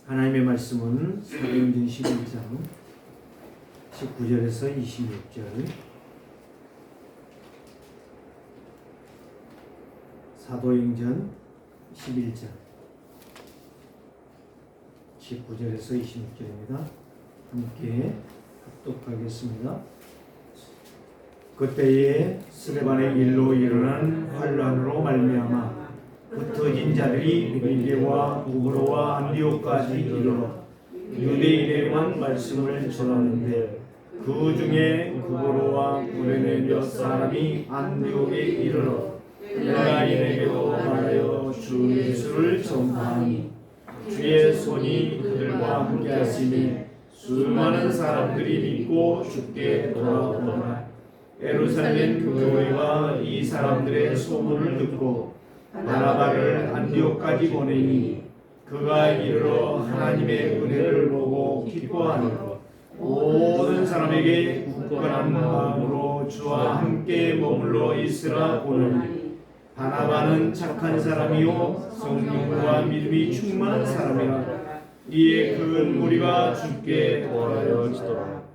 하나님의 말씀은 사도행전 11장 19절에서 26절, 사도행전 11장 19절에서 26절입니다. 함께 합독하겠습니다. 그때에 스데반의 일로 일어난 환란으로 말미암아 흩어진 자들이 빌게와 구브로와 안디옥까지 이르러 유대인에게만 말씀을 전하는데, 그 중에 구브로와 구레네 몇 사람이 안디옥에 이르러 헬라인에게도 말하여 주 예수를 전파하니, 주의 손이 그들과 함께 하시니 수많은 사람들이 믿고 주께 돌아오더라. 예루살렘 교회가 이 사람들의 소문을 듣고 바나바를 안디옥까지 보내니, 그가 이르러 하나님의 은혜를 보고 기뻐하며 모든 사람에게 굳건한 마음으로 주와 함께 머물러 있으라 보내니, 바나바는 착한 사람이요 성령과 믿음이 충만한 사람이라. 이에 그 무리가 주께 도와주더라.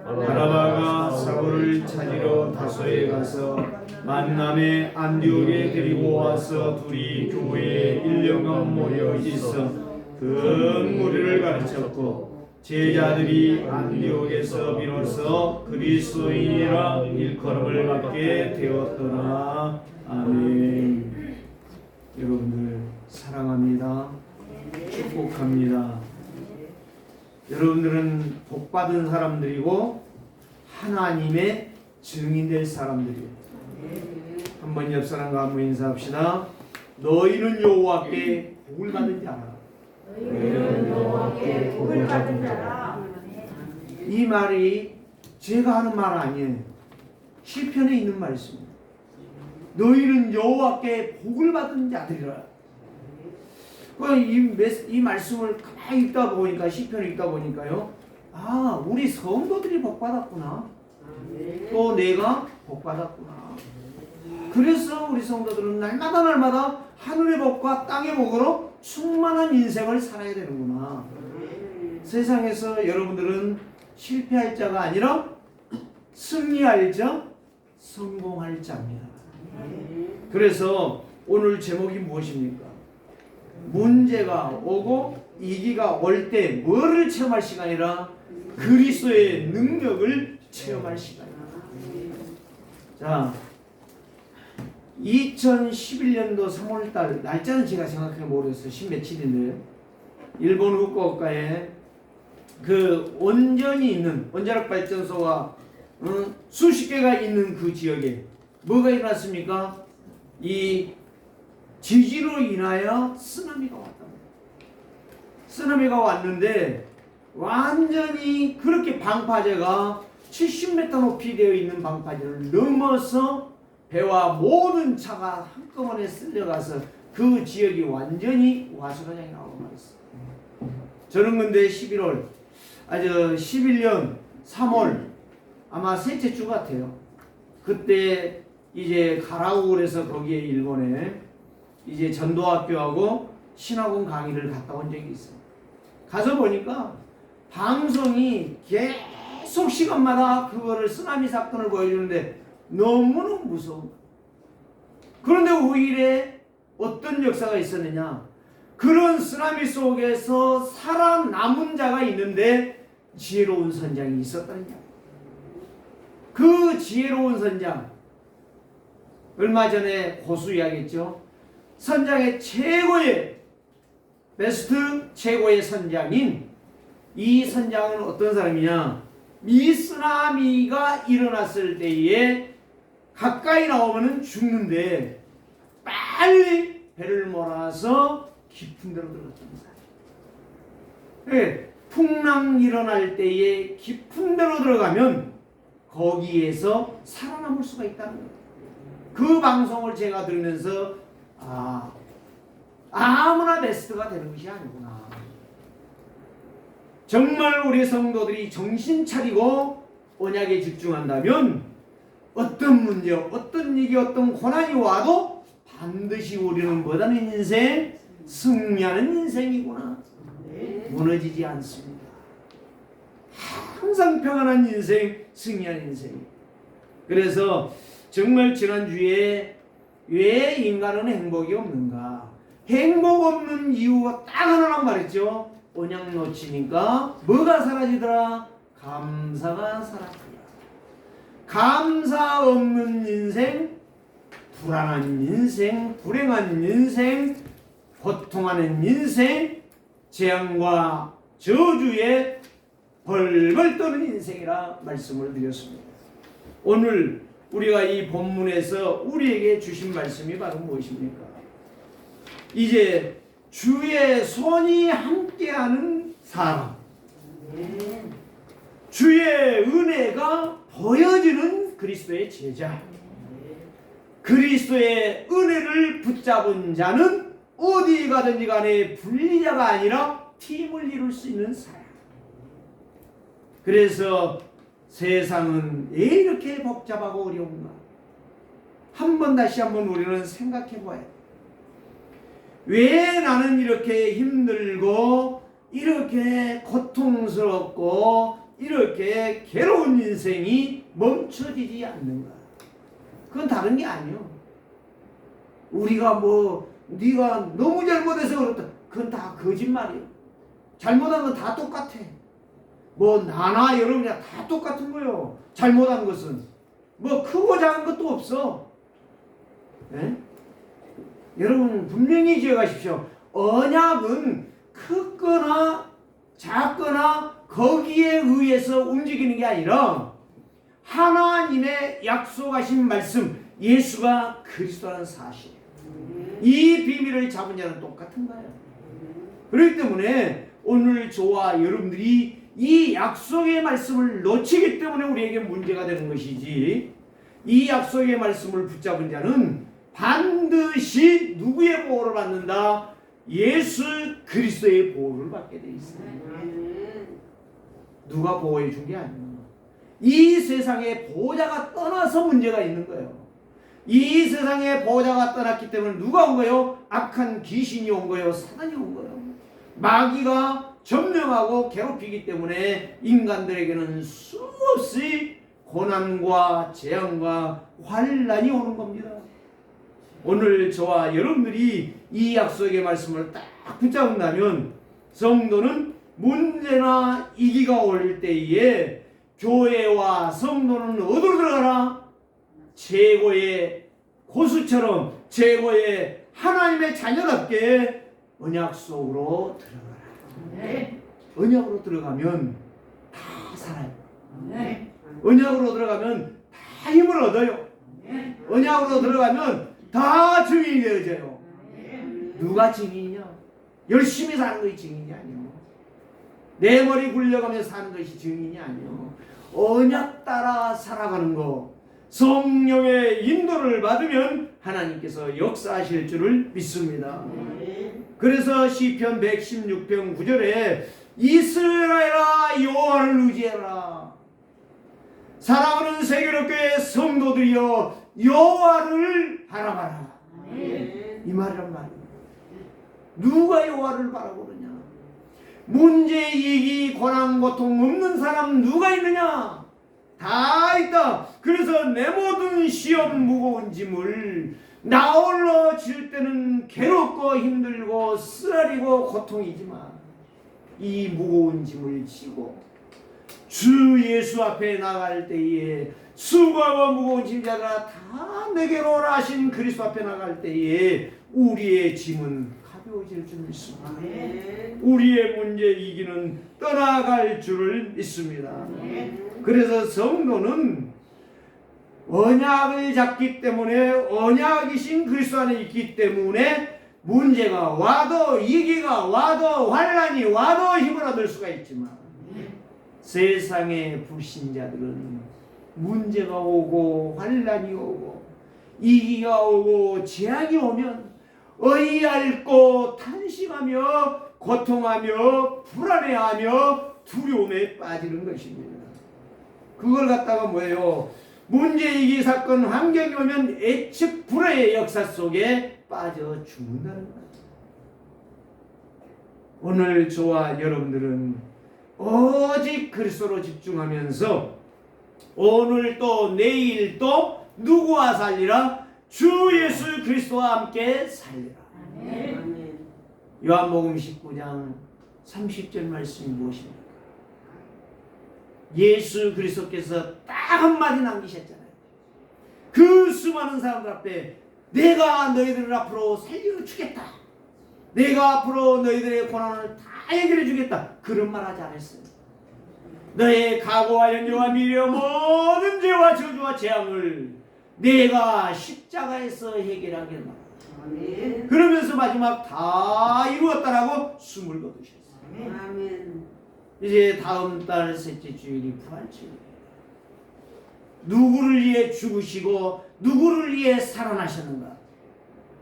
바나바가 사울을 찾으러 다소에 가서 만남에 안디옥에 데리고 와서 둘이 교회에 1년간 모여 있어 그 무리를 가르쳤고, 제자들이 안디옥에서 비로소 그리스도인이라 일컬음을 받게 되었더라. 아멘. 여러분들 사랑합니다. 축복합니다. 여러분들은 복받은 사람들이고 하나님의 증인될 사람들이에요. 한번 옆 사람과 한번 인사합시다. 너희는 여호와께 복을 받은 자라. 너희는 여호와께 복을 받은 자라. 이 말이 제가 하는 말 아니에요. 시편에 있는 말씀입니다. 너희는 여호와께 복을 받은 자들이라. 이 말씀을 가만히 읽다 보니까, 시편을 읽다 보니까요, 아, 우리 성도들이 복 받았구나. 또 내가 복 받았구나. 그래서 우리 성도들은 날마다 하늘의 복과 땅의 복으로 충만한 인생을 살아야 되는구나. 세상에서 여러분들은 실패할 자가 아니라 승리할 자, 성공할 자입니다. 그래서 오늘 제목이 무엇입니까? 문제가 오고 위기가 올 때 뭐를 체험할 시간이라? 그리스도의 능력을 체험할 시간이다. 자, 2011년도 3월달, 날짜는 제가 정확하게 모르겠어요. 10며칠인데, 일본 후쿠오카에 그 온전히 있는 원자력 발전소가 수십 개가 있는 그 지역에 뭐가 일어났습니까? 이 지진으로 인하여 쓰나미가 왔답니다. 쓰나미가 왔는데 완전히 그렇게 방파제가 70m 높이 되어 있는 방파제를 넘어서 배와 모든 차가 한꺼번에 쓸려가서 그 지역이 완전히 와수라장이 나오고 말았어요. 저는 근데 11년 3월 아마 셋째 주 같아요. 그때 이제 가라고 그래서 거기에 일본에 이제 전도학교하고 신학원 강의를 갔다 온 적이 있어요. 가서 보니까 방송이 계속 시간마다 그거를 쓰나미 사건을 보여주는데 너무너무 무서워. 그런데 오히려 어떤 역사가 있었느냐? 그런 쓰나미 속에서 살아남은 자가 있는데 지혜로운 선장이 있었다는 자. 그 지혜로운 선장, 얼마 전에 고수 이야기했죠. 선장의 최고의 베스트 최고의 선장인 이 선장은 어떤 사람이냐? 이 쓰나미가 일어났을 때에 가까이 나오면 죽는데 빨리 배를 몰아서 깊은 데로 들어갔다는 사람. 네, 풍랑 일어날 때에 깊은 데로 들어가면 거기에서 살아남을 수가 있다는 거예요. 그 방송을 제가 들으면서 아무나 베스트가 되는 것이 아니구나. 정말 우리 성도들이 정신 차리고 언약에 집중한다면 어떤 문제, 어떤 위기, 어떤 고난이 와도 반드시 우리는 뭐라는 인생? 승리하는 인생이구나. 무너지지 않습니다. 항상 평안한 인생, 승리하는 인생. 그래서 정말 지난주에 왜 인간은 행복이 없는가? 행복 없는 이유가 딱 하나란 말했죠. 언약 놓치니까 뭐가 사라지더라? 감사가 사라지더라. 감사 없는 인생, 불안한 인생, 불행한 인생, 고통하는 인생, 재앙과 저주에 벌벌 떠는 인생이라 말씀을 드렸습니다. 오늘 우리가 이 본문에서 우리에게 주신 말씀이 바로 무엇입니까? 이제 주의 손이 함께하는 사람, 주의 은혜가 보여지는 그리스도의 제자, 그리스도의 은혜를 붙잡은 자는 어디 가든지 간에 분리자가 아니라 팀을 이룰 수 있는 사람. 그래서 세상은 왜 이렇게 복잡하고 어려운가? 다시 한번 우리는 생각해 봐야 돼. 왜 나는 이렇게 힘들고 이렇게 고통스럽고 이렇게 괴로운 인생이 멈춰지지 않는가? 그건 다른 게 아니요. 우리가 네가 너무 잘못해서 그렇다. 그건 다 거짓말이에요. 잘못한 건 다 똑같아. 나나 여러분이 다 똑같은 거예요. 잘못한 것은 크고 작은 것도 없어. 네? 여러분 분명히 기억하십시오. 언약은 크거나 작거나 거기에 의해서 움직이는 게 아니라 하나님의 약속하신 말씀, 예수가 그리스도라는 사실, 이 비밀을 잡은 자는 똑같은 거예요. 그렇기 때문에 오늘 저와 여러분들이 이 약속의 말씀을 놓치기 때문에 우리에게 문제가 되는 것이지, 이 약속의 말씀을 붙잡은 자는 반드시 누구의 보호를 받는다? 예수 그리스도의 보호를 받게 되어 있습니다. 누가 보호해 준 게 아니에요. 이 세상에 보호자가 떠나서 문제가 있는 거예요. 이 세상에 보호자가 떠났기 때문에 누가 온 거예요? 악한 귀신이 온 거예요. 사단이 온 거예요. 마귀가 점령하고 괴롭히기 때문에 인간들에게는 수없이 고난과 재앙과 환난이 오는 겁니다. 오늘 저와 여러분들이 이 약속의 말씀을 딱 붙잡는다면 성도는 문제나 위기가 올 때에 교회와 성도는 어디로 들어가라? 최고의 고수처럼 최고의 하나님의 자녀답게 언약 속으로 들어가라. 네. 언약으로 들어가면 다 살아요. 네. 언약으로 들어가면 다 힘을 얻어요. 네. 언약으로 들어가면 다 증인이 되어져요. 누가 증인이냐? 열심히 사는 것이 증인이 아니요. 내 머리 굴려가면서 사는 것이 증인이 아니요. 언약 따라 살아가는 거, 성령의 인도를 받으면 하나님께서 역사하실 줄을 믿습니다. 그래서 시편 116편 9절에 이스라엘아 여호와를 의지해라. 사랑하는 세계로교회 성도들이여 여호와를 바라봐라. 이 말이란 말이에요. 누가 여호와를 바라보느냐? 문제, 위기, 고난, 고통 없는 사람 누가 있느냐? 다 있다. 그래서 내 모든 시험 무거운 짐을 나 홀로 질 때는 괴롭고 힘들고 쓰라리고 고통이지만 이 무거운 짐을 지고 주 예수 앞에 나갈 때에 수고하고 무거운 짐자들아 다 내게로 오라 하신 그리스도 앞에 나갈 때에 우리의 짐은 가벼워질 줄 믿습니다. 우리의 문제 위기는 떠나갈 줄을 믿습니다. 그래서 성도는 언약을 잡기 때문에 언약이신 그리스도 안에 있기 때문에 문제가 와도 위기가 와도 환난이 와도 힘을 얻을 수가 있지만 세상의 불신자들은 문제가 오고 환난이 오고 위기가 오고 재앙이 오면 어이없고 탄식하며 고통하며 불안해하며 두려움에 빠지는 것입니다. 그걸 갖다가 뭐예요? 문제이기 사건 환경이 오면 예측 불허의 역사 속에 빠져 죽는다는 거예요. 오늘 저와 여러분들은 오직 그리스도로 집중하면서 오늘 또 내일 또 누구와 살리라? 주 예수 그리스도와 함께 살리라. 아멘. 요한복음 19장 30절 말씀이 무엇입니까? 예수 그리스도께서 딱 한마디 남기셨잖아요. 그 수많은 사람들 앞에 내가 너희들을 앞으로 살려주겠다. 내가 앞으로 너희들의 고난을 다 해결해 주겠다. 그런 말 하지 않았어요. 너의 과거와 현재와 미래와 모든 죄와 저주와 재앙을 내가 십자가에서 해결하겠다. 아멘. 그러면서 마지막 다 이루었다라고 숨을 거두셨어요. 아멘. 이제 다음 달 셋째 주일이 부활주일이에요. 누구를 위해 죽으시고 누구를 위해 살아나셨는가?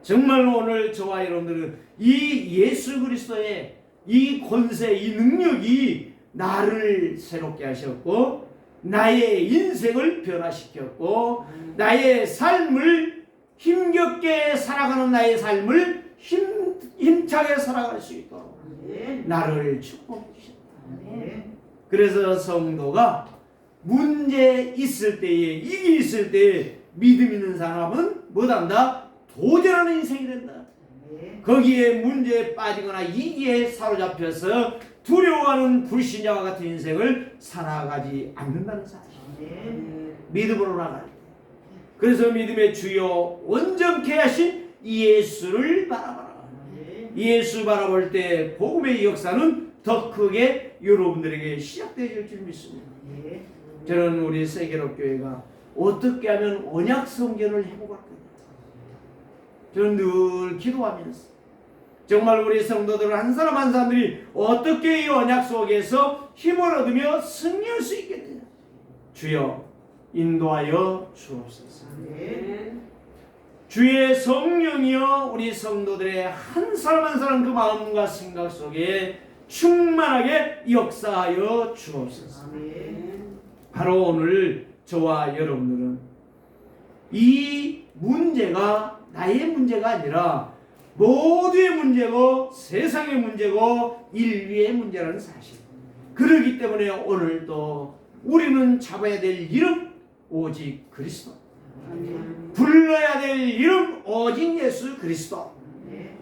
정말 오늘 저와 여러분들은 이 예수 그리스도의 이 권세, 이 능력이 나를 새롭게 하셨고 나의 인생을 변화시켰고 나의 삶을 힘겹게 살아가는 나의 삶을 힘차게 살아갈 수 있도록 나를 축복해 주셨다. 그래서 성도가 문제 있을 때에 일이 있을 때에 믿음 있는 사람은 뭐단다? 도전하는 인생이 된다. 거기에 문제에 빠지거나 이기에 사로잡혀서 두려워하는 불신자와 같은 인생을 살아가지 않는다는 사실. 믿음으로 나갈 때. 그래서 믿음의 주요 온전케 하신 예수를 바라봐라. 예수 바라볼 때 복음의 역사는 더 크게 여러분들에게 시작되어질 줄 믿습니다. 저는 우리 세계로 교회가 어떻게 하면 언약 성전을 회복할 거냐. 저는 늘 기도하면서 정말 우리 성도들 한 사람 한 사람들이 어떻게 이 언약 속에서 힘을 얻으며 승리할 수 있겠느냐. 주여 인도하여 주옵소서. 주의 성령이여 우리 성도들의 한 사람 한 사람 그 마음과 생각 속에 충만하게 역사하여 주옵소서. 바로 오늘 저와 여러분들은 이 문제가 나의 문제가 아니라 모두의 문제고 세상의 문제고 인류의 문제라는 사실. 그렇기 때문에 오늘도 우리는 잡아야 될 이름 오직 그리스도. 불러야 될 이름 오직 예수 그리스도.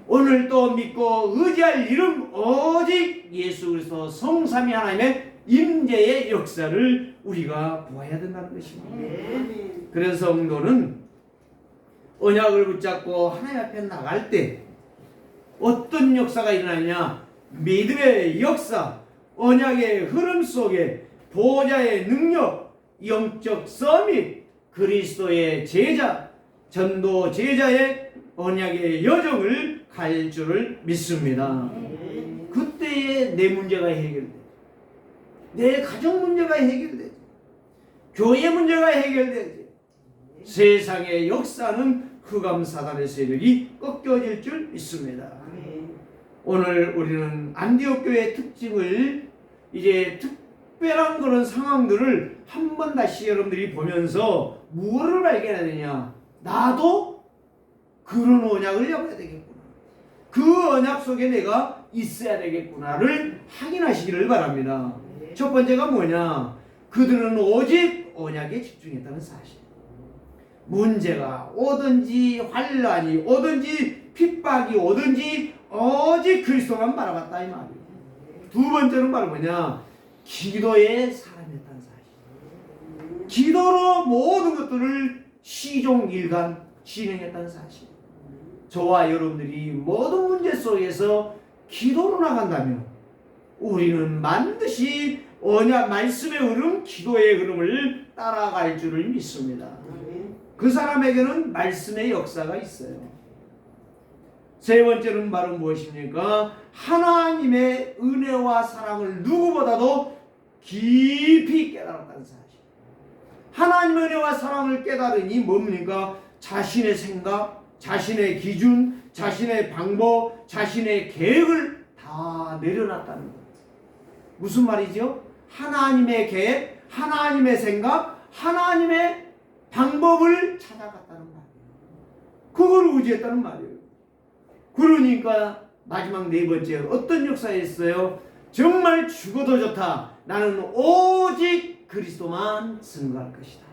오늘 또 믿고 의지할 이름 오직 예수 그리스도 성삼위 하나님의 임재의 역사를 우리가 보아야 된다는 것입니다. 그래서 성도는 언약을 붙잡고 하나님 앞에 나갈 때 어떤 역사가 일어나냐? 믿음의 역사, 언약의 흐름 속에 보호자의 능력, 영적 서밋, 그리스도의 제자, 전도 제자의 언약의 여정을 갈 줄을 믿습니다. 그때에 내 문제가 해결돼. 내 가정 문제가 해결되지. 교회 문제가 해결되지. 세상의 역사는 흑암 사단의 세력이 꺾여질 줄 믿습니다. 오늘 우리는 안디옥 교회의 특징을 이제 특별한 그런 상황들을 한 번 다시 여러분들이 보면서 무엇을 발견해야 되냐? 나도 그런 언약을 잡아야 되겠구나. 그 언약 속에 내가 있어야 되겠구나를 확인하시기를 바랍니다. 첫 번째가 뭐냐? 그들은 오직 언약에 집중했다는 사실. 문제가 오든지 환란이 오든지 핍박이 오든지 오직 그리스도만 바라봤다 이 말이에요. 두 번째는 바로 뭐냐? 기도의 사람이었다는 사실. 기도로 모든 것들을 시종일관 진행했다는 사실. 저와 여러분들이 모든 문제 속에서 기도로 나간다면 우리는 반드시 언약 말씀의 흐름, 기도의 흐름을 따라갈 줄을 믿습니다. 그 사람에게는 말씀의 역사가 있어요. 세 번째는 바로 무엇입니까? 하나님의 은혜와 사랑을 누구보다도 깊이 깨달았다는 사실. 하나님의 은혜와 사랑을 깨달으니 뭡니까? 자신의 생각, 자신의 기준, 자신의 방법, 자신의 계획을 다 내려놨다는 것. 무슨 말이죠? 하나님의 계획, 하나님의 생각, 하나님의 방법을 찾아갔다는 말이에요. 그걸 의지했다는 말이에요. 그러니까 마지막 네 번째 어떤 역사였어요? 정말 죽어도 좋다. 나는 오직 그리스도만 증거할 것이다.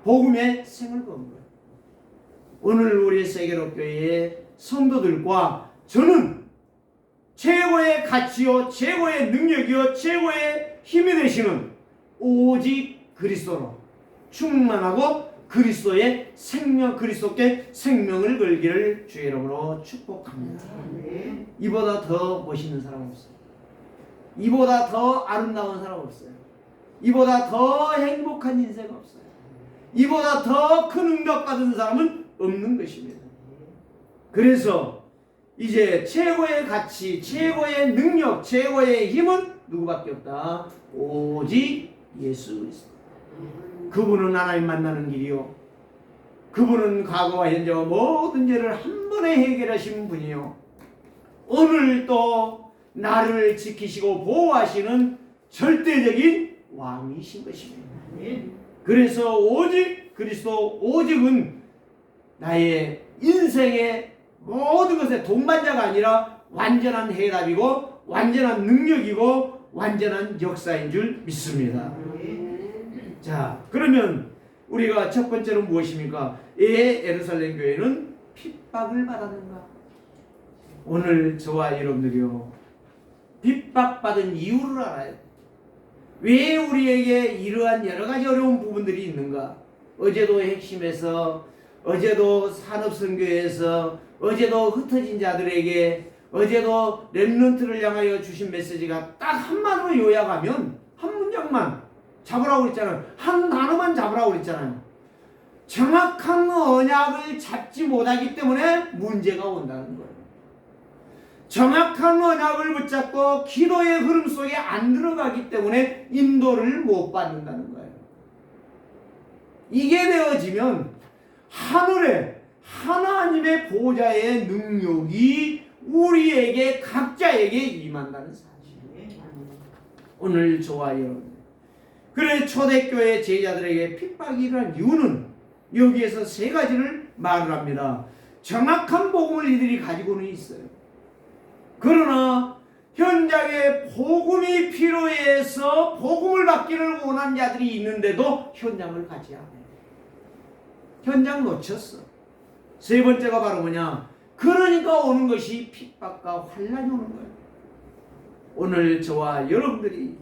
복음의 생을 건 거예요. 오늘 우리 세계로교회의 성도들과 저는 최고의 가치요, 최고의 능력이요, 최고의 힘이 되시는 오직 그리스도로 충만하고 그리스도의 생명, 그리스도께 생명을 걸기를 주의 이름으로 축복합니다. 이보다 더 멋있는 사람 없어요. 이보다 더 아름다운 사람 없어요. 이보다 더 행복한 인생 없어요. 이보다 더 큰 응답 받은 사람은 없는 것입니다. 그래서 이제 최고의 가치, 최고의 능력, 최고의 힘은 누구밖에 없다. 오직 예수 그리스도. 그분은 하나님 만나는 길이요. 그분은 과거와 현재와 모든 죄를 한 번에 해결하신 분이요. 오늘 또 나를 지키시고 보호하시는 절대적인 왕이신 것입니다. 그래서 오직 그리스도, 오직은 나의 인생의 모든 것의 동반자가 아니라 완전한 해답이고 완전한 능력이고 완전한 역사인 줄 믿습니다. 자, 그러면 우리가 첫 번째로 무엇입니까? 왜 예루살렘 교회는 핍박을 받았는가? 오늘 저와 여러분들이요, 핍박받은 이유를 알아야 돼. 왜 우리에게 이러한 여러 가지 어려운 부분들이 있는가? 어제도 핵심에서, 어제도 산업선교에서, 어제도 흩어진 자들에게, 어제도 렘넌트를 향하여 주신 메시지가 딱 한마디로 요약하면, 한 문장만 잡으라고 그랬잖아요. 한 단어만 잡으라고 그랬잖아요. 정확한 언약을 잡지 못하기 때문에 문제가 온다는 거예요. 정확한 언약을 붙잡고 기도의 흐름 속에 안 들어가기 때문에 인도를 못 받는다는 거예요. 이게 되어지면 하늘에 하나님의 보좌의 능력이 우리에게 각자에게 임한다는 사실이에요. 오늘 저와 여러분, 그래 초대교회 제자들에게 핍박이 일어난 이유는 여기에서 세 가지를 말을 합니다. 정확한 복음을 이들이 가지고는 있어요. 그러나 현장에 복음이 필요해서 복음을 받기를 원하는 자들이 있는데도 현장을 가지 않아요. 현장 놓쳤어. 세 번째가 바로 뭐냐? 그러니까 오는 것이 핍박과 환난이 오는 거예요. 오늘 저와 여러분들이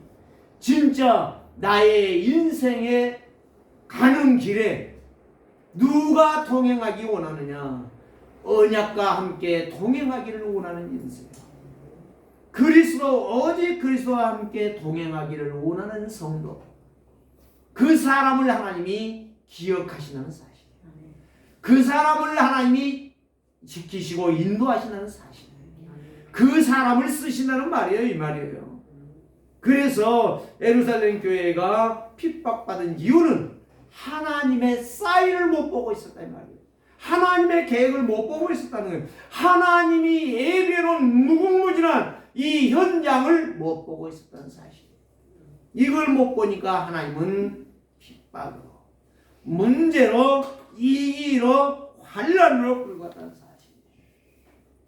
진짜 나의 인생에 가는 길에 누가 동행하기 원하느냐? 언약과 함께 동행하기를 원하는 인생. 그리스도, 오직 그리스도와 함께 동행하기를 원하는 성도. 그 사람을 하나님이 기억하시는 사실. 그 사람을 하나님이 지키시고 인도하시는 사실. 그 사람을 쓰신다는 말이에요, 이 말이에요. 그래서 예루살렘 교회가 핍박받은 이유는 하나님의 사인을 못 보고 있었다 이 말이에요. 하나님의 계획을 못 보고 있었다는 거예요. 하나님이 예비해놓은 무궁무진한 이 현장을 못 보고 있었다는 사실. 이걸 못 보니까 하나님은 핍박으로, 문제로, 이기로, 환난으로 끌고 갔다는 사실.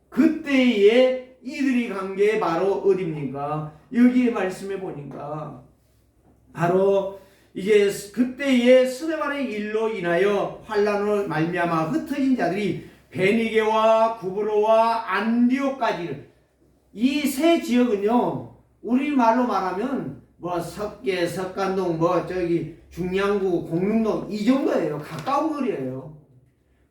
그때에 이들이 간 게 바로 어디입니까? 여기에 말씀해 보니까 바로 이제 그때의 스데반의 일로 인하여 환난으로 말미암아 흩어진 자들이 베니게와 구브로와 안디옥까지, 이 세 지역은요, 우리 말로 말하면 뭐 석계, 석간동, 뭐 저기 중량구, 공릉동 이 정도예요. 가까운 거리예요.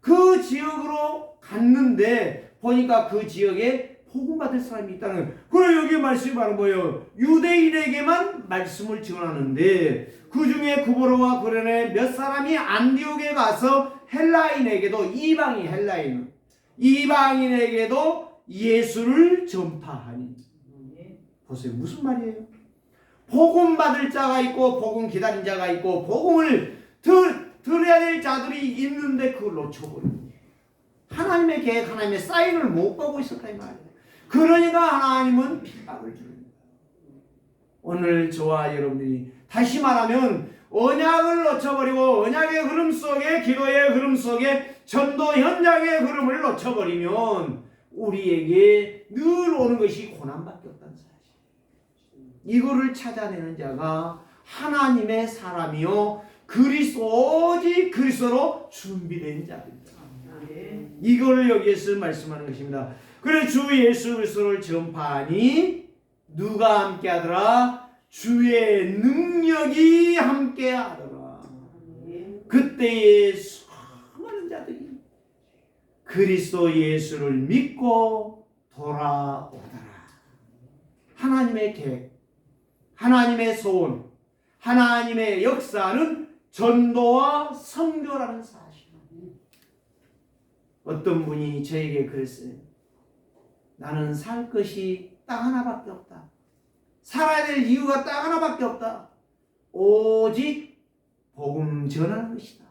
그 지역으로 갔는데 보니까 그 지역에 복음 받을 사람이 있다는 거예요. 그리고 여기 말씀이 바로 뭐예요? 유대인에게만 말씀을 전하는데 그 중에 구브로와 고레네 몇 사람이 안디옥에 가서 헬라인에게도, 이방인 헬라인, 이방인에게도 예수를 전파하니. 보세요. 무슨 말이에요? 복음 받을 자가 있고 복음 기다린 자가 있고 복음을 들어야 될 자들이 있는데 그걸 놓쳐버리니 하나님의 계획, 하나님의 사인을 못 보고 있었다 이 말이에요. 그러니까 하나님은 핍박을 주는 거예요. 오늘 저와 여러분들이 다시 말하면 언약을 놓쳐버리고 언약의 흐름 속에, 기도의 흐름 속에, 전도 현장의 흐름을 놓쳐버리면 우리에게 늘 오는 것이 고난밖에 없다는 사실. 이거를 찾아내는 자가 하나님의 사람이요 오직 그리스도로 준비된 자입니다. 이걸 여기에서 말씀하는 것입니다. 그래 주 예수 그리스도를 전파하니 누가 함께하더라? 주의 능력이 함께하더라. 그때에 수많은 자들이 그리스도 예수를 믿고 돌아오더라. 하나님의 계획, 하나님의 소원, 하나님의 역사는 전도와 선교라는 사실. 어떤 분이 저에게 그랬어요. 나는 살 것이 딱 하나밖에 없다. 살아야 될 이유가 딱 하나밖에 없다. 오직 복음 전하는 것이다.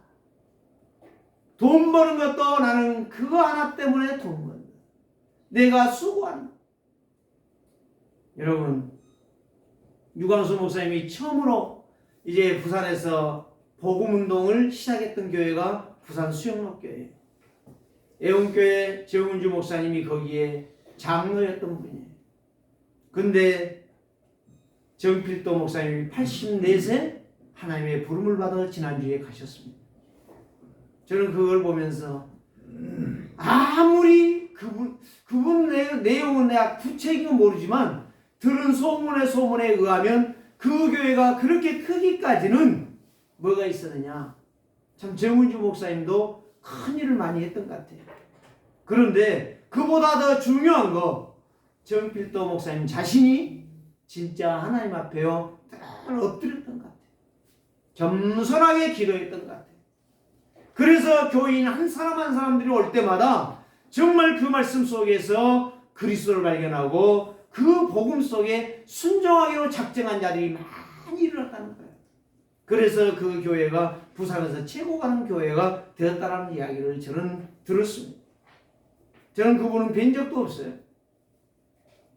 돈 버는 것도 나는 그거 하나 때문에 돈 번다. 내가 수고한다. 여러분, 유광수 목사님이 처음으로 이제 부산에서 복음운동을 시작했던 교회가 부산 수영록교회예요. 애원교회 정은주 목사님이 거기에 장로였던 분이에요. 근데 정필도 목사님이 84세 하나님의 부름을 받아 지난주에 가셨습니다. 저는 그걸 보면서 아무리 그분 내용은 내가 구체적으로 모르지만 들은 소문에 의하면 그 교회가 그렇게 크기까지는 뭐가 있었느냐. 참 정은주 목사님도 큰 일을 많이 했던 것 같아요. 그런데 그보다 더 중요한 거 정필도 목사님 자신이 진짜 하나님 앞에요 늘 엎드렸던 것 같아요. 겸손하게 기도했던 것 같아요. 그래서 교인 한 사람 한 사람들이 올 때마다 정말 그 말씀 속에서 그리스도를 발견하고 그 복음 속에 순종하기로 작정한 자들이 많이 일어났다는 거예요. 그래서 그 교회가 부산에서 최고 가는 교회가 되었다는 이야기를 저는 들었습니다. 저는 그분은 뵌 적도 없어요.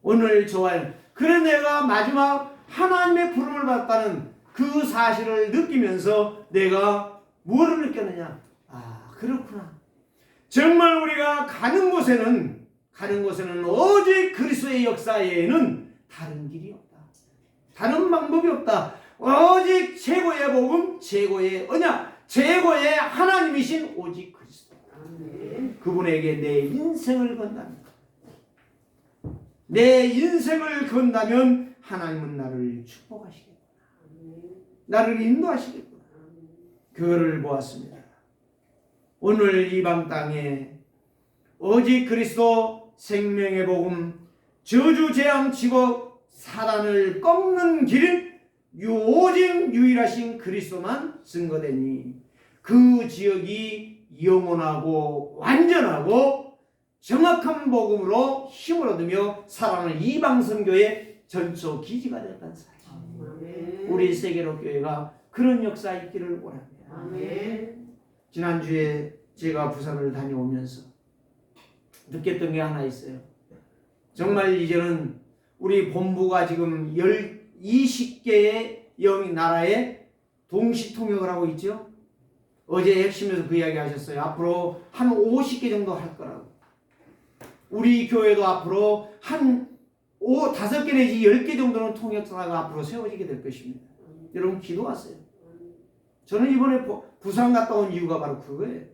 오늘 좋아요. 그래 내가 마지막 하나님의 부름을 받았다는 그 사실을 느끼면서 내가 무엇을 느꼈느냐. 아 그렇구나. 정말 우리가 가는 곳에는 오직 그리스도의 역사 외에는 다른 길이 없다. 다른 방법이 없다. 오직 최고의 복음, 최고의 언약, 최고의 하나님이신 오직 그리스도. 그분에게 내 인생을 건다면, 내 인생을 건다면 하나님은 나를 축복하시겠구나. 나를 인도하시겠구나. 그거를 보았습니다. 오늘 이 밤 땅에 오직 그리스도 생명의 복음, 저주 재앙 지고 사단을 꺾는 길은 오직 유일하신 그리스도만 증거되니 그 지역이 영원하고 완전하고 정확한 복음으로 힘을 얻으며 살아가는 이방 선교의 전초 기지가 되었다는 사실. 우리 세계로 교회가 그런 역사가 있기를 원합니다. 지난주에 제가 부산을 다녀오면서 느꼈던 게 하나 있어요. 정말 이제는 우리 본부가 지금 20개의 나라에 동시 통역을 하고 있죠. 어제 핵심에서 그 이야기 하셨어요. 앞으로 한 50개 정도 할 거라고. 우리 교회도 앞으로 한 5개 내지 10개 정도는 통역사가 앞으로 세워지게 될 것입니다. 여러분 기도하세요. 저는 이번에 부산 갔다 온 이유가 바로 그거예요.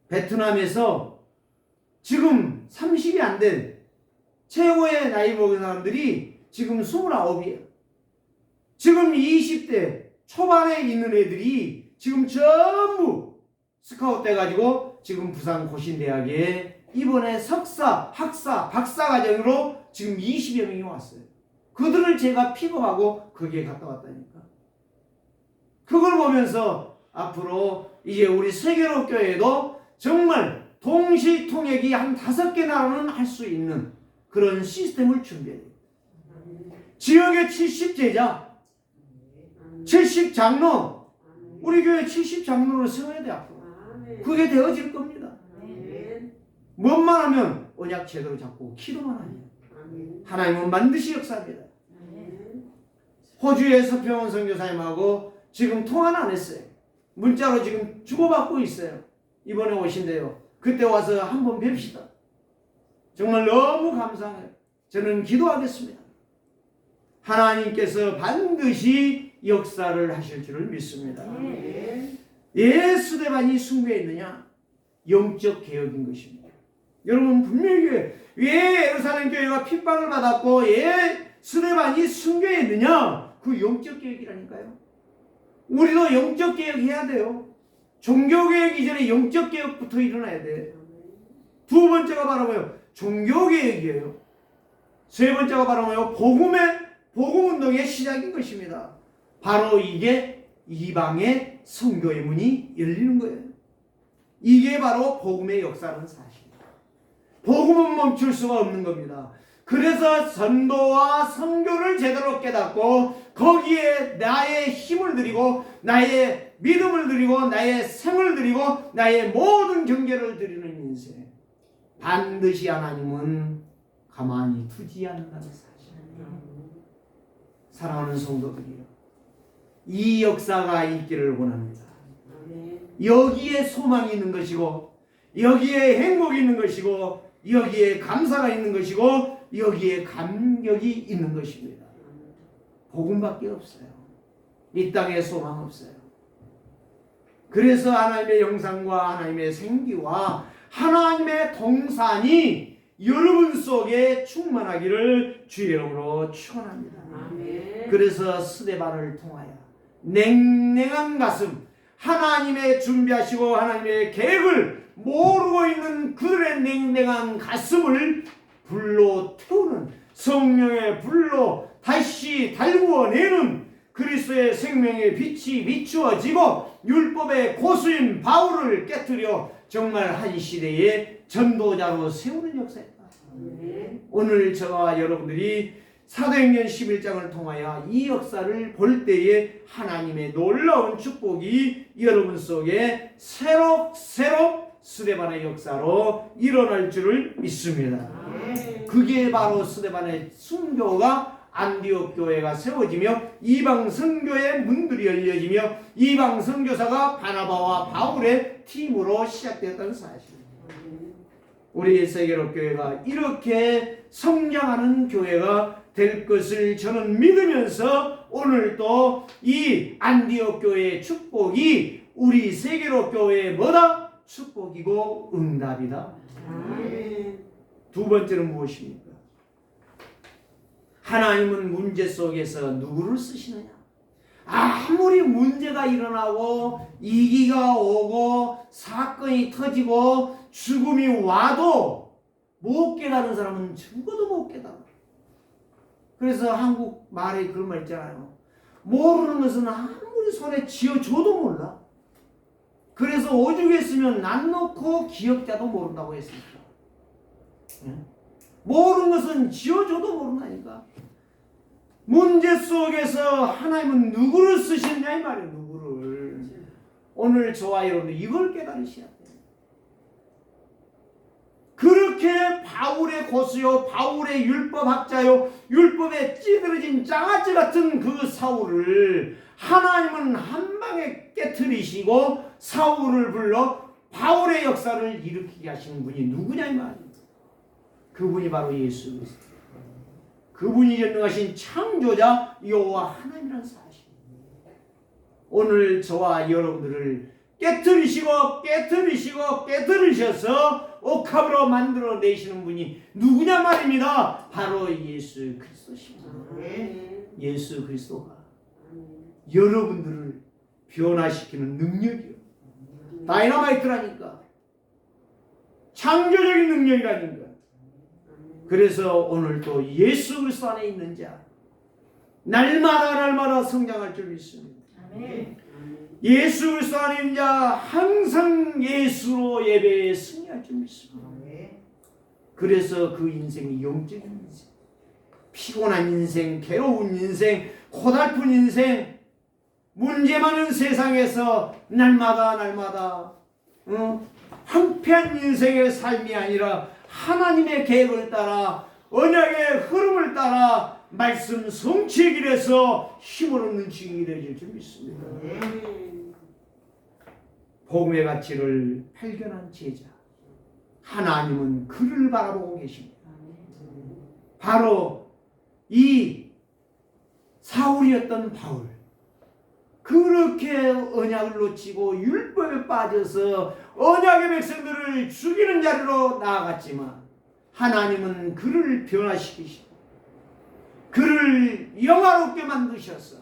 베트남에서 지금 30이 안 된 최고의 나이 먹은 사람들이 지금 29이에요. 지금 20대 초반에 있는 애들이 지금 전부 스카웃 돼가지고 지금 부산 고신대학에 이번에 석사, 학사, 박사 과정으로 지금 20여 명이 왔어요. 그들을 제가 픽업하고 거기에 갔다 왔다니까. 그걸 보면서 앞으로 이제 우리 세계로 교회도 정말 동시 통역이 한 5개 나라는 할 수 있는 그런 시스템을 준비해야 돼요. 지역의 70제자, 70장로, 우리 교회 70장로를 세워야 돼 앞으로. 그게 되어질 겁니다. 뭔만 하면 언약 제대로 잡고 기도만 하면 하나님은 반드시 역사합니다. 호주의 서평원 선교사님하고 지금 통화는 안 했어요. 문자로 지금 주고받고 있어요. 이번에 오신대요. 그때 와서 한번 뵙시다. 정말 너무 감사해요. 저는 기도하겠습니다. 하나님께서 반드시 역사를 하실 줄을 믿습니다. 예, 스데반이 숭배했느냐? 영적 개혁인 것입니다. 여러분 분명히 왜 예루살렘 교회가 핍박을 받았고 예, 스데반이 숭배했느냐? 그 영적 개혁이라니까요. 우리도 영적 개혁해야 돼요. 종교 개혁 이전에 영적 개혁부터 일어나야 돼. 두 번째가 바로 뭐예요? 종교 개혁이에요. 세 번째가 바로 뭐예요? 복음 운동의 시작인 것입니다. 바로 이게 이방의 선교의 문이 열리는 거예요. 이게 바로 복음의 역사라는 사실입니다. 복음은 멈출 수가 없는 겁니다. 그래서 전도와 선교를 제대로 깨닫고 거기에 나의 힘을 들이고 나의 믿음을 들이고 나의 생을 들이고 나의 모든 경계를 드리는 인생, 반드시 하나님은 가만히 두지 않는다는 사실입니다. 사랑하는 성도들이요, 이 역사가 있기를 원합니다. 여기에 소망이 있는 것이고 여기에 행복이 있는 것이고 여기에 감사가 있는 것이고 여기에 감격이 있는 것입니다. 복음밖에 없어요. 이 땅에 소망 없어요. 그래서 하나님의 영상과 하나님의 생기와 하나님의 동산이 여러분 속에 충만하기를 주의 이름으로 축원합니다. 그래서 스데반을 통하여 냉랭한 가슴, 하나님의 준비하시고 하나님의 계획을 모르고 있는 그들의 냉랭한 가슴을 불로 태우는, 성령의 불로 다시 달구어내는 그리스도의 생명의 빛이 비추어지고 율법의 고수인 바울을 깨뜨려 정말 한 시대의 전도자로 세우는 역사입니다. 오늘 저와 여러분들이 사도행전 11장을 통하여 이 역사를 볼 때에 하나님의 놀라운 축복이 여러분 속에 새록새록 스데반의 역사로 일어날 줄을 믿습니다. 그게 바로 스데반의 순교가 안디옥 교회가 세워지며 이방 선교의 문들이 열려지며 이방 선교사가 바나바와 바울의 팀으로 시작되었다는 사실입니다. 우리 세계로 교회가 이렇게 성장하는 교회가 될 것을 저는 믿으면서 오늘 또 이 안디옥 교회의 축복이 우리 세계로 교회의 뭐다? 축복이고 응답이다. 두 번째는 무엇입니까? 하나님은 문제 속에서 누구를 쓰시느냐? 아무리 문제가 일어나고 위기가 오고 사건이 터지고 죽음이 와도 못 깨달은 사람은 죽어도 못 깨달아. 그래서 한국 말에 그런 말 있잖아요. 모르는 것은 아무리 손에 쥐어줘도 몰라. 그래서 오죽에 있으면 난 놓고 기억자도 모른다고 했습니다. 모르는 것은 쥐어줘도 모른다니까. 문제 속에서 하나님은 누구를 쓰시느냐 이 말이에요. 누구를. 오늘 저와 여러분들 이걸 깨달으셔야 돼요. 그렇게 바울의 고수요, 바울의 율법학자요, 율법에 찌들어진 장아찌 같은 그 사울을 하나님은 한 방에 깨트리시고 사울을 불러 바울의 역사를 일으키게 하시는 분이 누구냐 이 말이에요. 그분이 바로 예수 그리스도. 그분이 전능하신 창조자 여호와 하나님이라는 사실입니다. 오늘 저와 여러분들을 깨트리셔서 옥합으로 만들어내시는 분이 누구냐 말입니다. 바로 예수 그리스도십니다. 예수 그리스도가 여러분들을 변화시키는 능력이요. 다이너마이트라니까. 창조적인 능력이라니까. 그래서 오늘 또 예수 그리스도 안에 있는 자 날마다 성장할 줄 믿습니다. 예수 그리스도 안에 있는 자 항상 예수로 예배에 승리할 줄 믿습니다. 그래서 그 인생이 영적인 인생, 피곤한 인생, 괴로운 인생, 고달픈 인생, 문제 많은 세상에서 날마다 황폐한 인생의 삶이 아니라 하나님의 계획을 따라 언약의 흐름을 따라 말씀 성취의 길에서 힘을 얻는 증인이 되어질 줄 믿습니다. 복음의 가치를 발견한 제자, 하나님은 그를 바라보고 계십니다. 바로 이 사울이었던 바울, 그렇게 언약을 놓치고 율법에 빠져서 언약의 백성들을 죽이는 자리로 나아갔지만 하나님은 그를 변화시키시고 그를 영화롭게 만드셔서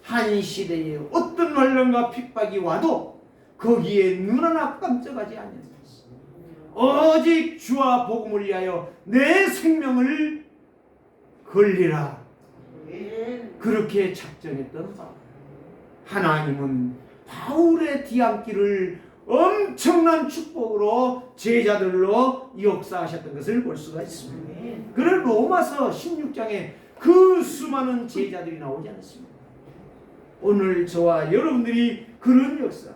한 시대에 어떤 환난과 핍박이 와도 거기에 눈 하나 깜짝하지 않는 오직 주와 복음을 위하여 내 생명을 걸리라, 그렇게 작정했던 바울. 하나님은 바울의 뒤안길을 엄청난 축복으로 제자들로 역사하셨던 것을 볼 수가 있습니다. 그래 로마서 16장에 그 수많은 제자들이 나오지 않습니다. 오늘 저와 여러분들이 그런 역사,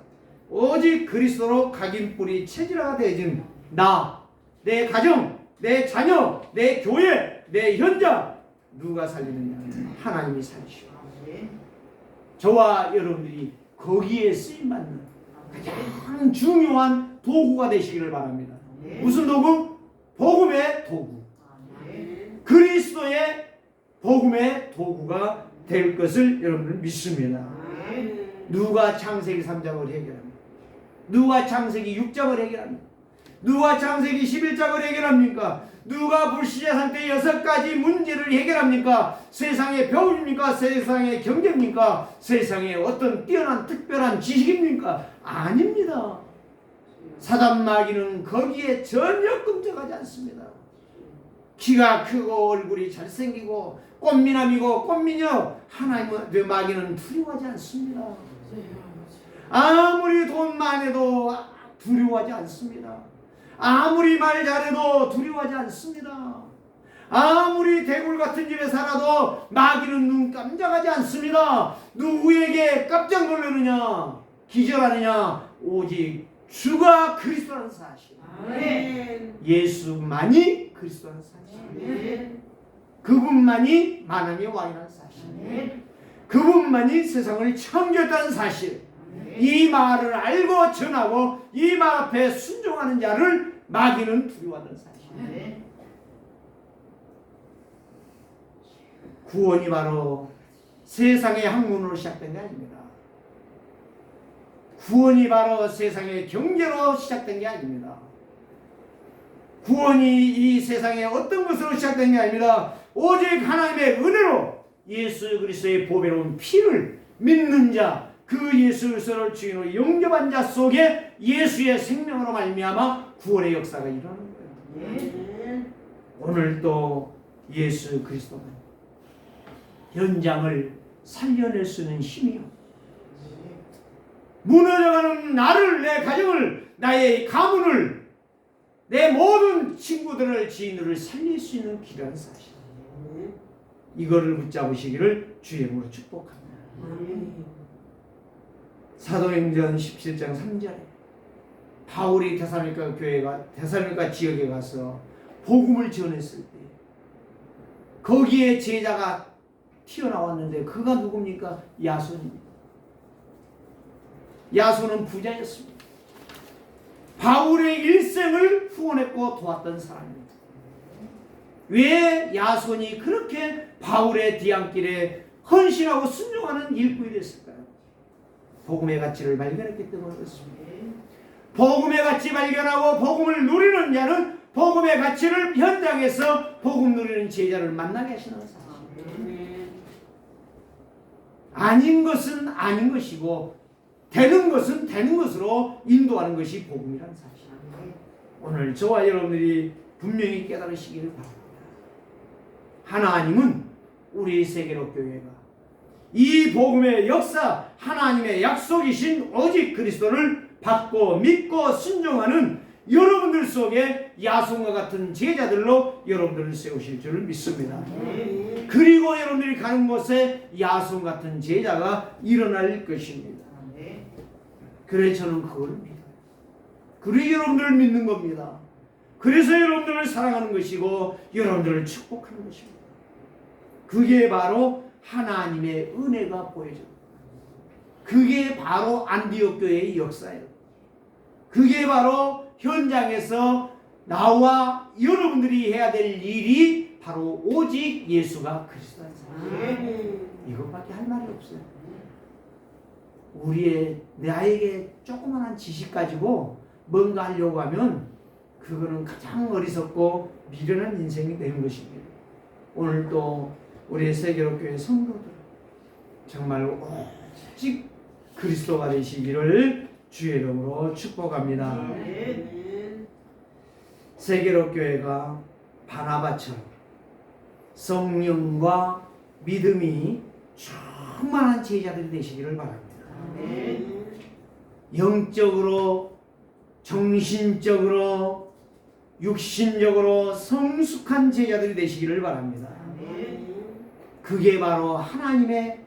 오직 그리스도로 각인뿌리 체질화가 되어진 나, 내 가정, 내 자녀, 내 교회, 내 현장, 누가 살리느냐? 하나님이 살리시오. 저와 여러분들이 거기에 쓰임받는 가장 중요한 도구가 되시기를 바랍니다. 무슨 도구? 복음의 도구. 그리스도의 복음의 도구가 될 것을 여러분들 믿습니다. 누가 창세기 3장을 해결합니까? 누가 창세기 6장을 해결합니까? 누가 창세기 11장을 해결합니까? 누가 불시자산 때 6가지 문제를 해결합니까? 세상의 배움입니까? 세상의 경제입니까? 세상의 어떤 뛰어난 특별한 지식입니까? 아닙니다. 사단 마귀는 거기에 전혀 끔찍하지 않습니다. 키가 크고 얼굴이 잘생기고 꽃미남이고 꽃미녀, 하나님의 마귀는 두려워하지 않습니다. 아무리 돈 많아도 두려워하지 않습니다. 아무리 말 잘해도 두려워하지 않습니다. 아무리 대굴 같은 집에 살아도 마귀는 눈 깜짝하지 않습니다. 누구에게 깜짝 놀라느냐, 기절하느냐? 오직 주가 그리스도라는 사실. 예수만이 그리스도라는 사실. 그분만이 만왕의 왕이라는 사실. 그분만이 세상을 창조했다는 사실. 이 말을 알고 전하고 이 말 앞에 순종하는 자를 마귀는 두려워하는 사실. 구원이 바로 세상의 학문으로 시작된 게 아닙니다. 구원이 바로 세상의 경제로 시작된 게 아닙니다. 구원이 이 세상의 어떤 것으로 시작된 게 아닙니다. 오직 하나님의 은혜로 예수 그리스도의 보배로운 피를 믿는 자, 그 예수 그리스도를 주인으로 영접한 자 속에 예수의 생명으로 말미암아 구원의 역사가 일어나는 거예요. 오늘도 예수 그리스도는 현장을 살려낼 수 있는 힘이요, 무너져가는 나를, 내 가정을, 나의 가문을, 내 모든 친구들을, 지인들을 살릴 수 있는 길이라는 사실, 이거를 붙잡으시기를 주의 이름으로 축복합니다. 사도행전 17장 3절에 바울이 데살로니가 지역에 가서 복음을 전했을 때 거기에 제자가 튀어나왔는데 그가 누굽니까? 야손입니다. 야손은 부자였습니다. 바울의 일생을 후원했고 도왔던 사람입니다. 왜 야손이 그렇게 바울의 뒤안길에 헌신하고 순종하는 일꾼이 됐을까요? 복음의 가치를 발견했기 때문에 그렇습니다. 복음의 가치 발견하고 복음을 누리는 자는 복음의 가치를 현장에서 복음 누리는 제자를 만나게 하시는 사실. 아닌 것은 아닌 것이고 되는 것은 되는 것으로 인도하는 것이 복음이라는 사실. 오늘 저와 여러분들이 분명히 깨달으시기를 바랍니다. 하나님은 우리 세계로 교회가 이 복음의 역사, 하나님의 약속이신 오직 그리스도를 받고 믿고 순종하는 여러분들 속에 야손과 같은 제자들로 여러분들을 세우실 줄을 믿습니다. 그리고 여러분들이 가는 곳에 야손 같은 제자가 일어날 것입니다. 그래서 저는 그걸 믿어요. 그래서 여러분들을 믿는 겁니다. 그래서 여러분들을 사랑하는 것이고 여러분들을 축복하는 것입니다. 그게 바로 하나님의 은혜가 보여져요. 그게 바로 안디옥 교회의 역사예요. 그게 바로 현장에서 나와 여러분들이 해야 될 일이 바로 오직 예수가 그리스도예요. 이것밖에 할 말이 없어요. 나에게 조그만한 지식 가지고 뭔가 하려고 하면 그거는 가장 어리석고 미련한 인생이 되는 것입니다. 오늘 또 우리 세계로교회 성도들 정말 오직 그리스도가 되시기를 주의 이름으로 축복합니다. 세계로교회가 바나바처럼 성령과 믿음이 충만한 제자들이 되시기를 바랍니다. 영적으로, 정신적으로, 육신적으로 성숙한 제자들이 되시기를 바랍니다. 그게 바로 하나님의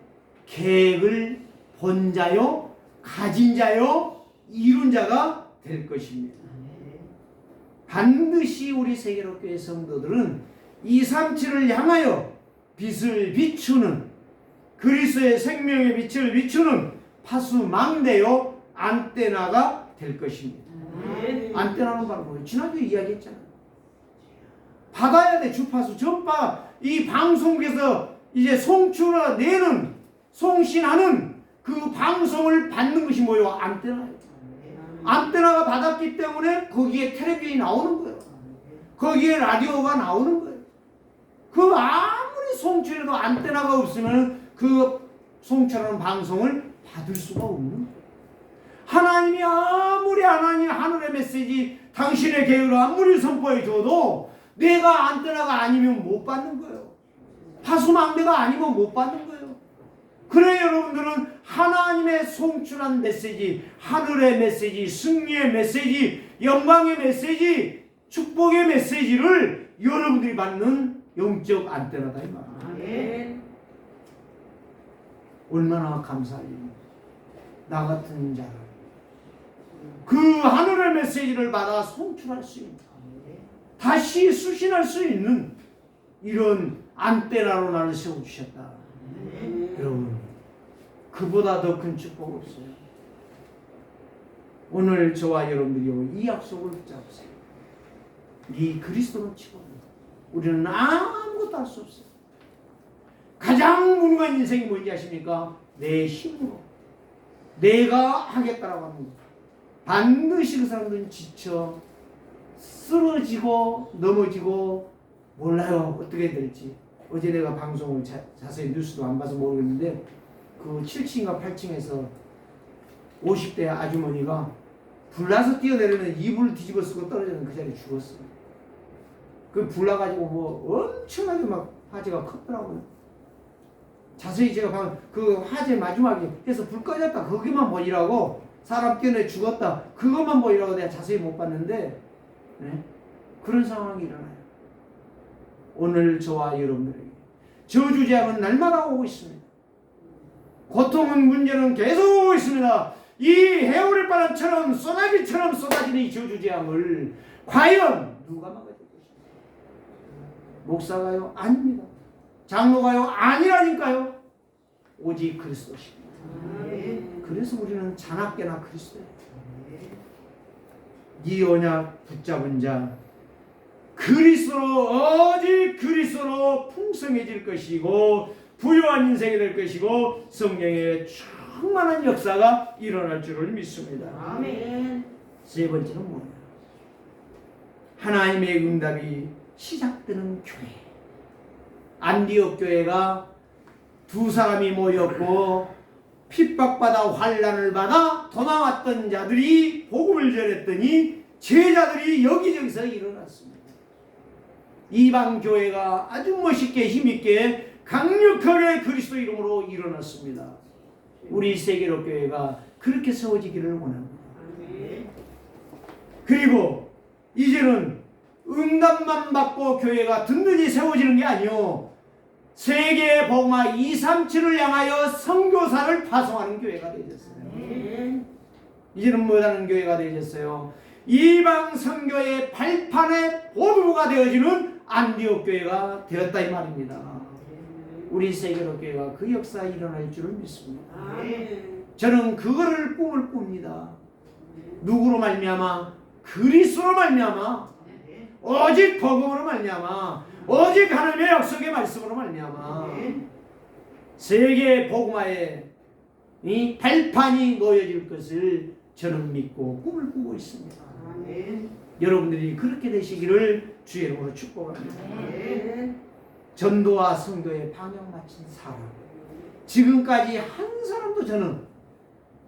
계획을 본 자요, 가진 자요, 이룬 자가 될 것입니다. 반드시 우리 세계로교회 성도들은 237을 향하여 빛을 비추는, 그리스도의 생명의 빛을 비추는 파수망대요 안테나가 될 것입니다. 안테나는 바로 뭐예요? 지난주에 이야기했잖아요. 받아야 돼. 주파수 전파. 이 방송국에서 이제 송출해내는, 송신하는 그 방송을 받는 것이 뭐예요? 안테나예요. 안테나가 받았기 때문에 거기에 텔레비전이 나오는 거예요. 거기에 라디오가 나오는 거예요. 그 아무리 송출해도 안테나가 없으면 그 송출하는 방송을 받을 수가 없는 거예요. 하나님이 아무리 하늘의 메시지 당신의 계획을 아무리 선포해 줘도 내가 안테나가 아니면 못 받는 거예요. 파수망대가 아니면 못 받는 거예요. 그래 여러분들은 하나님의 송출한 메시지, 하늘의 메시지, 승리의 메시지, 영광의 메시지, 축복의 메시지를 여러분들이 받는 영적 안테나다 이 말이에요. 얼마나 감사해요. 나 같은 자를 그 하늘의 메시지를 받아 송출할 수 있는, 다시 수신할 수 있는 이런 안테나로 나를 세워주셨다. 여러분, 그보다 더 큰 축복 없어요. 오늘 저와 여러분들이 이 약속을 붙잡으세요. 이 그리스도로 치고 우리는 아무것도 할 수 없어요. 가장 무능한 인생이 뭔지 아십니까? 내 힘으로 내가 하겠다라고 하는 거. 반드시 그 사람들은 지쳐 쓰러지고 넘어지고 몰라요. 어떻게 될지. 어제 내가 방송을 자세히 뉴스도 안 봐서 모르겠는데 그 7층인가 8층에서 50대 아주머니가 불나서 뛰어내리는 이불을 뒤집어 쓰고 떨어지는 그 자리에 죽었어요. 그 불나가지고 뭐 엄청나게 막 화재가 컸더라고요. 자세히 제가 방금 그 화재 마지막에 해서 불 꺼졌다 거기만 보이라고, 사람 뛰어내 죽었다 그것만 보이라고 내가 자세히 못 봤는데, 네? 그런 상황이 일어나요. 오늘 저와 여러분들에게 저주재앙은 날마다 오고 있습니다. 고통은 문제는 계속 오고 있습니다. 이 해오를 바람처럼 소나기처럼 쏟아지는 이 저주재앙을 과연 누가 막아줄 것입니까? 목사가요? 아닙니다. 장로가요? 아니라니까요. 오직 그리스도십니다. 그래서 우리는 자나깨나 그리스도예요. 이 언약 붙잡은 자 그리스도로, 오직 그리스도로 풍성해질 것이고 부유한 인생이 될 것이고 성령의 충만한 역사가 일어날 줄을 믿습니다. 아멘. 세 번째는 뭐예요? 하나님의 응답이 시작되는 교회. 안디옥 교회가 두 사람이 모였고 핍박받아 환난을 받아 도망왔던 자들이 복음을 전했더니 제자들이 여기저기서 일어났습니다. 이방 교회가 아주 멋있게 힘있게 강력하게 그리스도 이름으로 일어났습니다. 우리 세계로 교회가 그렇게 세워지기를 원합니다. 그리고 이제는 응답만 받고 교회가 든든히 세워지는 게 아니요, 세계 복음화 237을 향하여 선교사를 파송하는 교회가 되어졌어요. 이제는 뭐라는 교회가 되어졌어요? 이방 선교의 발판의 보도가 되어지는 안디옥 교회가 되었다 이 말입니다. 우리 세계로교회가 그 역사가 일어날 줄을 믿습니다. 아멘. 저는 그거를 꿈을 꿉니다. 누구로 말미암아? 그리스도로 말미암아. 오직 복음으로 말미암아. 오직 하나님의 약속의 말씀으로 말미암아. 세계 복음화에 이 발판이 놓여질 것을 저는 믿고 꿈을 꾸고 있습니다. 아멘. 여러분들이 그렇게 되시기를 주의 이름으로 축복합니다. 아멘. 전도와 선교에 방향 맞춘 사람. 지금까지 한 사람도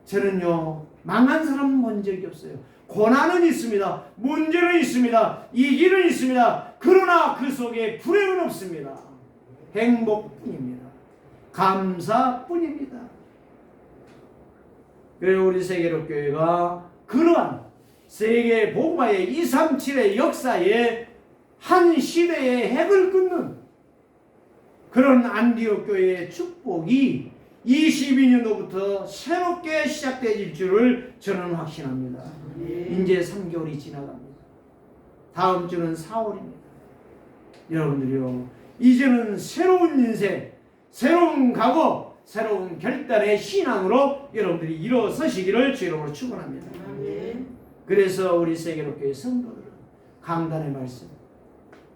저는요 망한 사람 본 적이 없어요. 고난은 있습니다. 문제는 있습니다. 이기는 있습니다. 그러나 그 속에 불행은 없습니다. 행복뿐입니다. 감사뿐입니다. 그래서 우리 세계로교회가 그러한 세계 복음화의 237의 역사에 한 시대의 핵을 끊는 그런 안디옥 교회의 축복이 22년도부터 새롭게 시작될 줄을 저는 확신합니다. 이제 3개월이 지나갑니다. 다음 주는 4월입니다. 여러분들이요, 이제는 새로운 인생, 새로운 각오, 새로운 결단의 신앙으로 여러분들이 일어서시기를 주님으로 축원합니다. 그래서 우리 세계로교회 성도들은 강단의 말씀,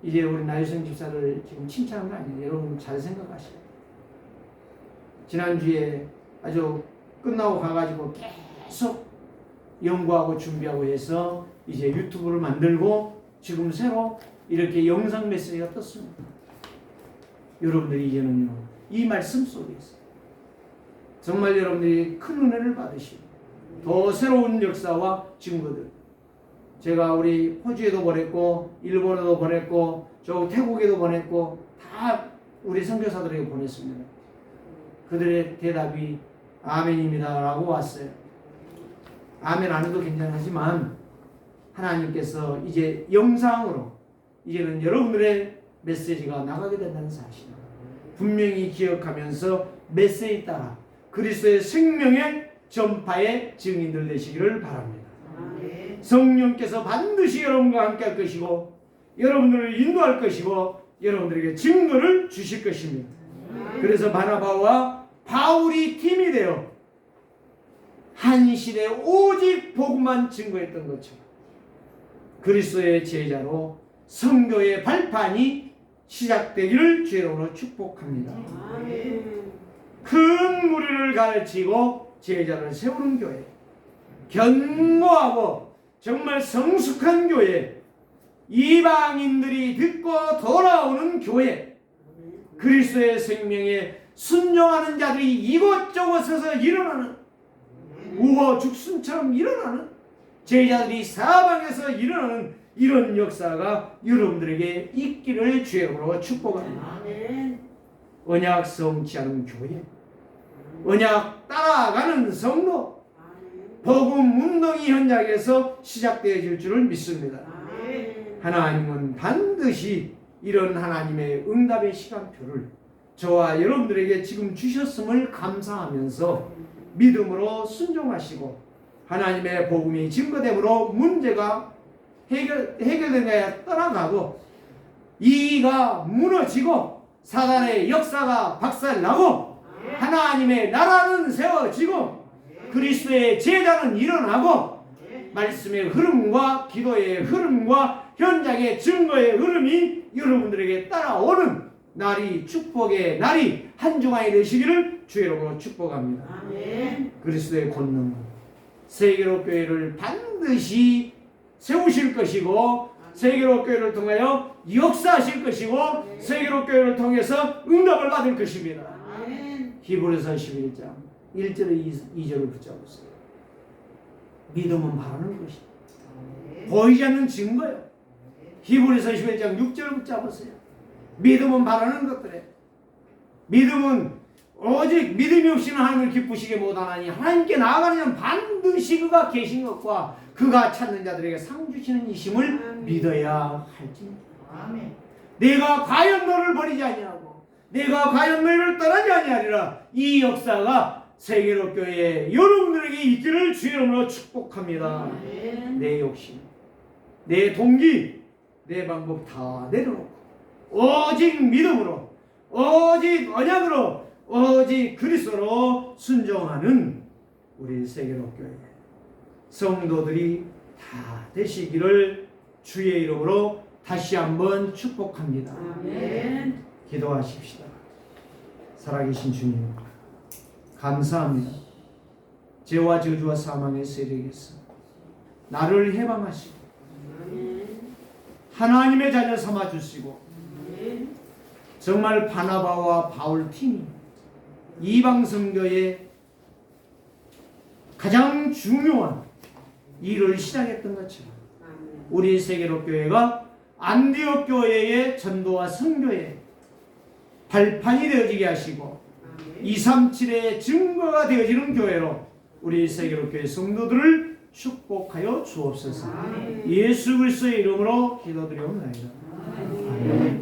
이제 우리 나유성 집사를 지금 칭찬한 거 아니에요. 여러분 잘 생각하셔야 돼요. 지난주에 아주 끝나고 가가지고 계속 연구하고 준비하고 해서 이제 유튜브를 만들고 지금 새로 이렇게 영상 메시지가 떴습니다. 여러분들이 이제는요, 이 말씀 속에서 정말 여러분들이 큰 은혜를 받으시고 더 새로운 역사와 증거들, 제가 우리 호주에도 보냈고 일본에도 보냈고 저 태국에도 보냈고 다 우리 선교사들에게 보냈습니다. 그들의 대답이 아멘입니다 라고 왔어요. 아멘 안 해도 괜찮지만 하나님께서 이제 영상으로 이제는 여러분들의 메시지가 나가게 된다는 사실 분명히 기억하면서 메시지에 따라 그리스도의 생명의 전파의 증인들 되시기를 바랍니다. 성령께서 반드시 여러분과 함께 할 것이고 여러분들을 인도할 것이고 여러분들에게 증거를 주실 것입니다. 그래서 바나바와 바울이 팀이 되어 한 시대에 오직 복음만 증거했던 것처럼 그리스도의 제자로 선교의 발판이 시작되기를 주의 이름으로 축복합니다. 큰 무리를 가르치고 제자를 세우는 교회, 견고하고 정말 성숙한 교회, 이방인들이 듣고 돌아오는 교회, 그리스도의 생명에 순종하는 자들이 이곳저곳에서 일어나는 우호 죽순처럼 일어나는 제자들이 사방에서 일어나는 이런 역사가 여러분들에게 있기를 주의 이름으로 축복합니다. 언약 성취하는 교회, 언약 따라가는 성도, 복음 운동이 현장에서 시작되어질 줄을 믿습니다. 하나님은 반드시 이런 하나님의 응답의 시간표를 저와 여러분들에게 지금 주셨음을 감사하면서 믿음으로 순종하시고 하나님의 복음이 증거됨으로 문제가 해결된 것에 떠나가고 이가 무너지고 사단의 역사가 박살나고 하나님의 나라는 세워지고 그리스도의 제자는 일어나고 말씀의 흐름과 기도의 흐름과 현장의 증거의 흐름이 여러분들에게 따라오는 날이 축복의 날이 한중하게 되시기를 주의 이름으로 축복합니다. 그리스도의 권능은 세계로 교회를 반드시 세우실 것이고 세계로 교회를 통하여 역사하실 것이고 세계로 교회를 통해서 응답을 받을 것입니다. 히브리서 11장 1절에 2절을 붙잡으세요. 믿음은 바라는 것이 보이지 않는 증거예요. 히브리서 11장 6절을 붙잡으세요. 믿음은 바라는 것들에 믿음은 오직 믿음이 없이는 하나님을 기쁘시게 못하나니 하나님께 나아가는 반드시 그가 계신 것과 그가 찾는 자들에게 상 주시는 이심을 믿어야 할지니라. 내가 과연 너를 버리지 아니하고 내가 과연 너희를 떠나지 아니하리라. 이 역사가 세계로 교회에 여러분들에게 있기를 주의 이름으로 축복합니다. 내 욕심, 내 동기, 내 방법 다 내려놓고 오직 믿음으로 오직 언약으로 오직 그리스도로 순종하는 우리 세계로교회 성도들이 다 되시기를 주의 이름으로 다시 한번 축복합니다. 아멘. 기도하십시다. 살아계신 주님, 감사합니다. 죄와 저주와 사망의 세력에서 나를 해방하시고 아멘. 하나님의 자녀 삼아주시고 아멘. 정말 바나바와 바울팀이 이방선교의 가장 중요한 일을 시작했던 것처럼 아멘. 우리 세계로교회가 안디옥 교회의 전도와 선교의 발판이 되어지게 하시고 아멘. 237의 증거가 되어지는 교회로 우리 세계로교회 성도들을 축복하여 주옵소서. 아멘. 예수 그리스도의 이름으로 기도드리옵나이다. 아멘. 아멘.